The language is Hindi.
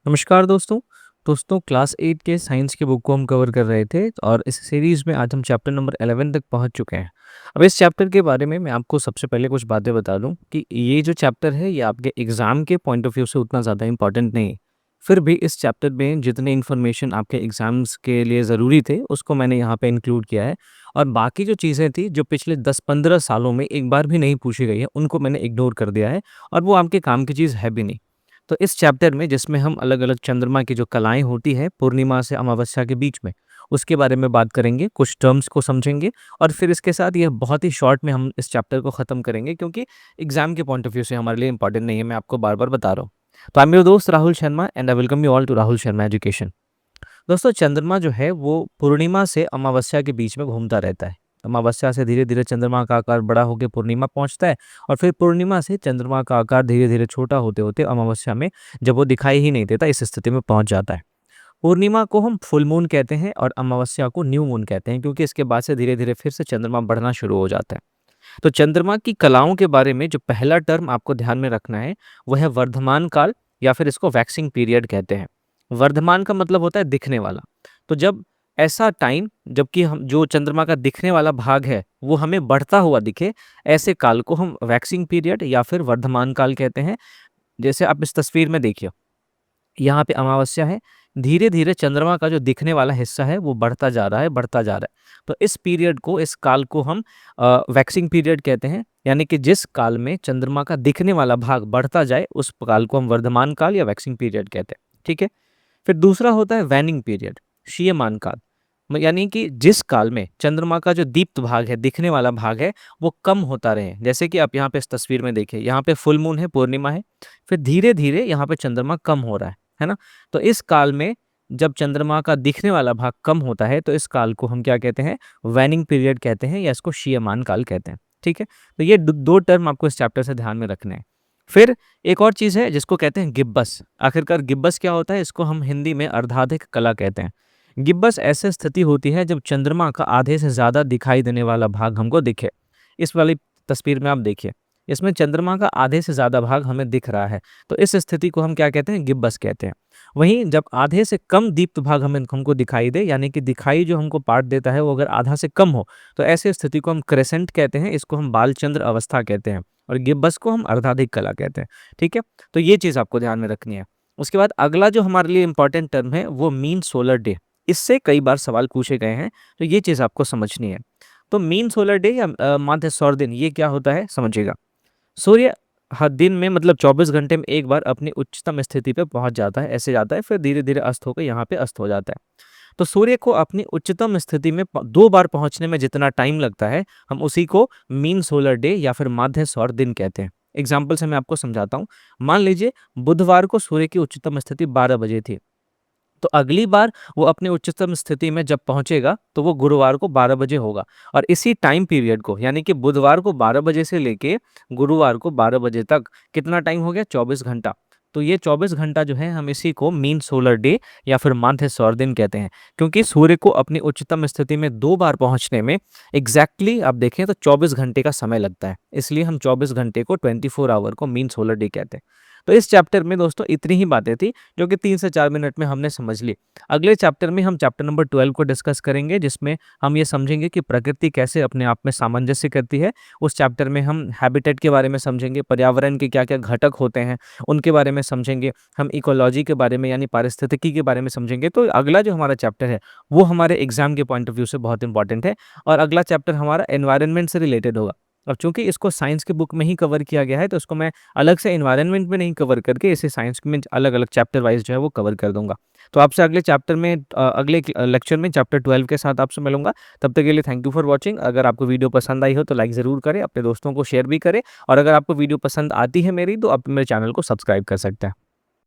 नमस्कार दोस्तों। क्लास 8 के साइंस के बुक को हम कवर कर रहे थे और इस सीरीज़ में आज हम चैप्टर नंबर 11 तक पहुंच चुके हैं। अब इस चैप्टर के बारे में मैं आपको सबसे पहले कुछ बातें बता दूं कि ये जो चैप्टर है ये आपके एग्ज़ाम के पॉइंट ऑफ व्यू से उतना ज़्यादा इम्पोर्टेंट नहीं है। फिर भी इस चैप्टर में जितने इन्फॉर्मेशन आपके एग्ज़ाम्स के लिए ज़रूरी थे उसको मैंने यहाँ पे इंक्लूड किया है। और बाकी जो चीज़ें थी जो पिछले 10-15 सालों में एक बार भी नहीं पूछी गई है उनको मैंने इग्नोर कर दिया है और वो आपके काम की चीज़ है भी नहीं। तो इस चैप्टर में जिसमें हम अलग-अलग चंद्रमा की जो कलाएँ होती हैं पूर्णिमा से अमावस्या के बीच में, उसके बारे में बात करेंगे, कुछ टर्म्स को समझेंगे और फिर इसके साथ ये बहुत ही शॉर्ट में हम इस चैप्टर को ख़त्म करेंगे क्योंकि एग्ज़ाम के पॉइंट ऑफ व्यू से हमारे लिए इम्पोर्टेंट नहीं है, मैं आपको बार-बार बता रहा हूँ। तो आई एम योर दोस्त Rahul Sharma and I welcome you all to Rahul Sharma Education. दोस्तों चंद्रमा जो है वो पूर्णिमा से अमावस्या के बीच में घूमता रहता है। अमावस्या से धीरे-धीरे चंद्रमा का आकार बड़ा होकर पूर्णिमा पहुंचता है और फिर पूर्णिमा से चंद्रमा का आकार धीरे-धीरे छोटा होते-होते अमावस्या में जब वो दिखाई ही नहीं देता इस स्थिति में पहुंच जाता है। पूर्णिमा को हम फुल मून कहते हैं और अमावस्या को न्यू मून कहते हैं क्योंकि इसके बाद से धीरे-धीरे फिर से चंद्रमा बढ़ना शुरू हो जाता है। तो चंद्रमा की कलाओं के बारे में जो पहला टर्म आपको ध्यान में रखना है वो है वर्धमान काल या फिर इसको वैक्सिंग पीरियड कहते हैं। वर्धमान का मतलब होता है दिखने वाला। तो जब ऐसा टाइम जबकि हम जो चंद्रमा का दिखने वाला भाग है वो हमें बढ़ता हुआ दिखे, ऐसे काल को हम वैक्सिंग पीरियड या फिर वर्धमान काल कहते हैं। जैसे आप इस तस्वीर में देखिए, यहाँ पे अमावस्या है, धीरे-धीरे चंद्रमा का जो दिखने वाला हिस्सा है वो बढ़ता जा रहा है, बढ़ता जा रहा है। तो इस पीरियड को, इस काल को हम वैक्सिंग पीरियड कहते हैं, यानी कि जिस काल में चंद्रमा का दिखने वाला भाग बढ़ता जाए, उस काल को हम वर्धमान काल या वैक्सिंग पीरियड कहते हैं, ठीक है? फिर दूसरा होता है वैनिंग पीरियड, क्षीयमान काल। यानी कि जिस काल में चंद्रमा का जो दीप्त भाग है, दिखने वाला भाग है, वो कम होता रहे। जैसे कि आप यहाँ पे इस तस्वीर में देखिए, यहाँ पे फुल मून है, पूर्णिमा है, फिर धीरे-धीरे यहाँ पे चंद्रमा कम हो रहा है ना? तो इस काल में जब चंद्रमा का दिखने वाला भाग कम होता है, तो इस काल को हम क्या कहते हैं? वैनिंग पीरियड कहते हैं या इसको क्षीयमान काल कहते हैं, ठीक है? तो ये द 2 टर्म आपको इस चैप्टर से ध्यान में रखने हैं। फिर एक और चीज़ है जिसको कहते हैं गिब्बस। आखिरकार गिब्बस क्या होता है? इसको हम हिंदी में अर्धाधिक कला कहते हैं। गिब्बस ऐसी स्थिति होती है जब चंद्रमा का आधे से ज़्यादा दिखाई देने वाला भाग हमको दिखे। इस वाली तस्वीर में आप देखिए, इसमें चंद्रमा का आधे से ज़्यादा भाग हमें दिख रहा है। तो इस स्थिति को हम क्या कहते हैं? गिब्बस कहते हैं। वहीं जब आधे से कम दीप्त भाग हमको दिखाई दे, यानी कि दिखाई जो हमको पार्ट देता है वो अगर आधा से कम हो, तो ऐसी स्थिति को हम क्रेसेंट कहते हैं, इसको हम बालचंद्र अवस्था कहते हैं और गिब्बस को हम अर्धाधिक कला कहते हैं, ठीक है? तो ये चीज़ आपको ध्यान में रखनी है। उसके बाद अगला जो हमारे लिए इम्पोर्टेंट टर्म है वो मीन सोलर डे। इससे कई बार सवाल पूछे गए हैं, तो ये चीज़ आपको समझनी है। तो मीन सोलर डे या माध्य सौर दिन ये क्या होता है समझिएगा। सूर्य हर दिन में मतलब 24 घंटे में एक बार अपनी उच्चतम स्थिति पे पहुंच जाता है, ऐसे जाता है, फिर धीरे-धीरे अस्त होकर यहाँ पे अस्त हो जाता है। तो सूर्य को अपनी उच्चतम स्थिति में 2 बार पहुंचने में जितना टाइम लगता है, हम उसी को मीन सोलर डे या फिर माध्य सौर दिन कहते हैं। एग्ज़ाम्पल से मैं आपको समझाता हूँ। मान लीजिए बुधवार को सूर्य की उच्चतम स्थिति 12 बजे थी। तो अगली बार वो अपनी उच्चतम स्थिति में जब पहुँचेगा, तो वो गुरुवार को 12 बजे होगा और इसी टाइम पीरियड को यानी कि बुधवार को 12 बजे से लेके गुरुवार को 12 बजे तक कितना टाइम हो गया? 24 घंटा। तो ये 24 घंटा जो है हम इसी को मीन सोलर डे या फिर माध्य सौर दिन कहते हैं, क्योंकि सूर्य को अपनी उच्चतम स्थिति में 2 बार पहुँचने में एग्ज़ैक्टली आप देखें तो 24 घंटे का समय लगता है। इसलिए हम 24 घंटे को 24 आवर को मीन सोलर डे कहते हैं। तो इस चैप्टर में दोस्तों इतनी ही बातें थी जो कि 3 से 4 मिनट में हमने समझ ली। अगले चैप्टर में हम चैप्टर नंबर 12 को डिस्कस करेंगे जिसमें हम ये समझेंगे कि प्रकृति कैसे अपने आप में सामंजस्य करती है। उस चैप्टर में हम हैबिटेट के बारे में समझेंगे, पर्यावरण के क्या-क्या घटक होते हैं, उनके बारे में समझेंगे। हम इकोलॉजी के बारे में यानी पारिस्थितिकी के बारे में समझेंगे। तो अगला जो हमारा चैप्टर है वो हमारे एग्ज़ाम के पॉइंट ऑफ व्यू से बहुत इंपॉर्टेंट है और अगला चैप्टर हमारा एनवायरनमेंट से रिलेटेड होगा। अब चूँकि इसको साइंस की बुक में ही कवर किया गया है तो इसको मैं अलग से एनवायरनमेंट में नहीं कवर करके इसे साइंस में अलग-अलग चैप्टर वाइज़ जो है वो कवर कर दूँगा। तो आपसे अगले चैप्टर में अगले लेक्चर में चैप्टर 12 के साथ आपसे मिलूँगा। तब तक के लिए थैंक यू फॉर वॉचिंग। अगर आपको वीडियो पसंद आई हो तो लाइक ज़रूर करें, अपने दोस्तों को शेयर भी करें और अगर आपको वीडियो पसंद आती है मेरी तो आप मेरे चैनल को सब्सक्राइब कर सकते हैं।